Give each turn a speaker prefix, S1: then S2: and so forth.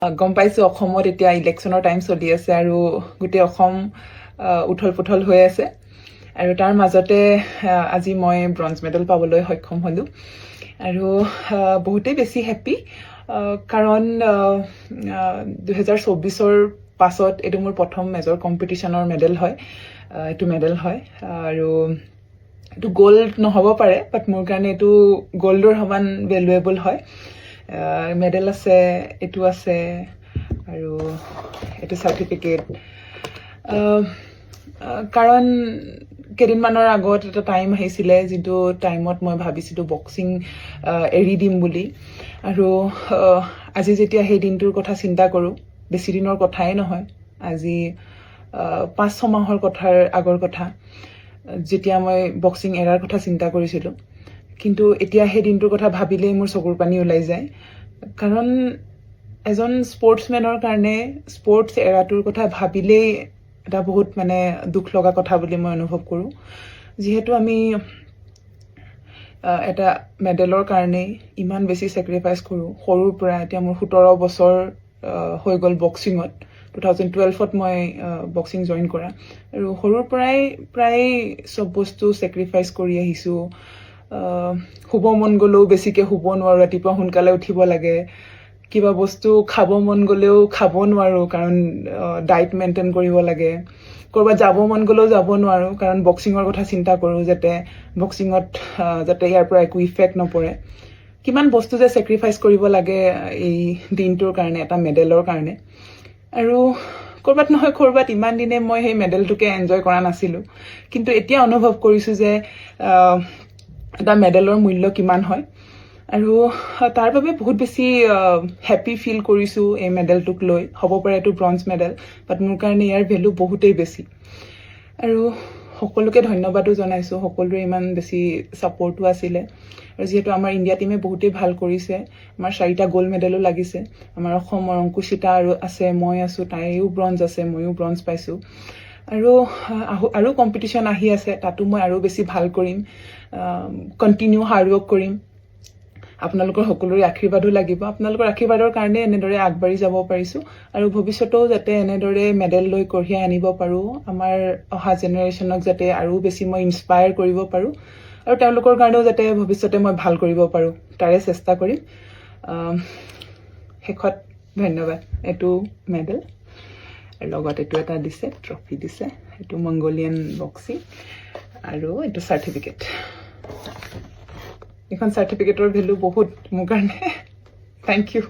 S1: গম পাইছোঁ অসমত এতিয়া ইলেকশ্যনৰ টাইম চলি আছে আৰু গোটেই অসম উথল পুথল হৈ আছে আৰু তাৰ মাজতে আজি মই ব্ৰঞ্জ মেডেল পাবলৈ সক্ষম হ'লোঁ আৰু বহুতেই বেছি হেপ্পী কাৰণ 2024-ৰ পাছত এইটো মোৰ প্ৰথম মেজৰ কম্পিটিশ্যনৰ মেডেল হয় এইটো মেডেল হয় আৰু এইটো গ'ল্ড নহ'ব পাৰে বাট মোৰ কাৰণে এইটো গ'ল্ডৰ সমান ভেলুৱেবল হয় মেডেল আছে এইটো আছে আৰু এইটো চাৰ্টিফিকেট কাৰণ কেইদিনমানৰ আগত এটা টাইম আহিছিলে যিটো টাইমত মই ভাবিছিলোঁ বক্সিং এৰি দিম বুলি আৰু আজি যেতিয়া সেই দিনটোৰ কথা চিন্তা কৰোঁ বেছি দিনৰ কথাই নহয় আজি 5-6 মাহৰ আগৰ কথা যেতিয়া মই বক্সিং এৰাৰ কথা চিন্তা কৰিছিলোঁ কিন্তু এতিয়া সেই দিনটোৰ কথা ভাবিলেই মোৰ চকুৰ পানী ওলাই যায় কাৰণ এজন স্পৰ্টছমেনৰ কাৰণে স্পৰ্টছ এৰাটোৰ কথা ভাবিলেই এটা বহুত মানে দুখ লগা কথা বুলি মই অনুভৱ কৰোঁ যিহেতু আমি এটা মেডেলৰ কাৰণে ইমান বেছি ছেক্ৰিফাইচ কৰোঁ সৰুৰ পৰা এতিয়া মোৰ 17 বছৰ হৈ গ'ল বক্সিঙত 2012ত মই বক্সিং জইন কৰা আৰু সৰুৰ পৰাই প্ৰায় চব বস্তু ছেক্ৰিফাইচ কৰি আহিছোঁ শুব মন গ'লেও বেছিকৈ শুব নোৱাৰোঁ ৰাতিপুৱা সোনকালে উঠিব লাগে কিবা বস্তু খাব মন গ'লেও খাব নোৱাৰোঁ কাৰণ ডায়েট মেইনটেইন কৰিব লাগে ক'ৰবাত যাব মন গ'লেও যাব নোৱাৰোঁ কাৰণ বক্সিঙৰ কথা চিন্তা কৰোঁ যাতে বক্সিঙত যাতে ইয়াৰ পৰা একো ইফেক্ট নপৰে কিমান বস্তু যে ছেক্ৰিফাইচ কৰিব লাগে এই দিনটোৰ কাৰণে এটা মেডেলৰ কাৰণে আৰু ক'ৰবাত নহয় ক'ৰবাত ইমান দিনে মই সেই মেডেলটোকে এনজয় কৰা নাছিলোঁ কিন্তু এতিয়া অনুভৱ কৰিছোঁ যে এটা মেডেলৰ মূল্য কিমান হয় আৰু তাৰ বাবে বহুত বেছি হেপ্পী ফিল কৰিছোঁ এই মেডেলটোক লৈ হ'ব পাৰে এইটো ব্ৰঞ্জ মেডেল বাট মোৰ কাৰণে ইয়াৰ ভেলু বহুতেই বেছি আৰু সকলোকে ধন্যবাদো জনাইছোঁ সকলোৰে ইমান বেছি ছাপৰ্টো আছিলে আৰু যিহেতু আমাৰ ইণ্ডিয়া টীমে বহুতেই ভাল কৰিছে আমাৰ 4টা গ'ল্ড মেডেলো লাগিছে আমাৰ অসমৰ অংকুশিতা আৰু আছে মই আছোঁ তাইও ব্ৰঞ্জ আছে ময়ো ব্ৰঞ্জ পাইছোঁ আৰু কম্পিটিশ্যন আহি আছে তাতো মই আৰু বেছি ভাল কৰিম কণ্টিনিউ হাৰ্ডৱৰ্ক কৰিম আপোনালোকৰ সকলোৰে আশীৰ্বাদো লাগিব আপোনালোকৰ আশীৰ্বাদৰ কাৰণে এনেদৰে আগবাঢ়ি যাব পাৰিছোঁ আৰু ভৱিষ্যতেও যাতে এনেদৰে মেডেল লৈ কঢ়িয়াই আনিব পাৰোঁ আমাৰ অহা জেনেৰেশ্যনক যাতে আৰু বেছি মই ইনস্পায়াৰ কৰিব পাৰোঁ আৰু তেওঁলোকৰ কাৰণেও যাতে ভৱিষ্যতে মই ভাল কৰিব পাৰোঁ তাৰে চেষ্টা কৰিম শেষত ধন্যবাদ এইটো মেডেল লগত এইটো এটা দিছে ট্ৰফি দিছে এইটো মংগোলিয়ান বক্সিং আৰু এইটো চাৰ্টিফিকেট এইখন চাৰ্টিফিকেটৰ ভেলু বহুত মোৰ কাৰণে থেংক ইউ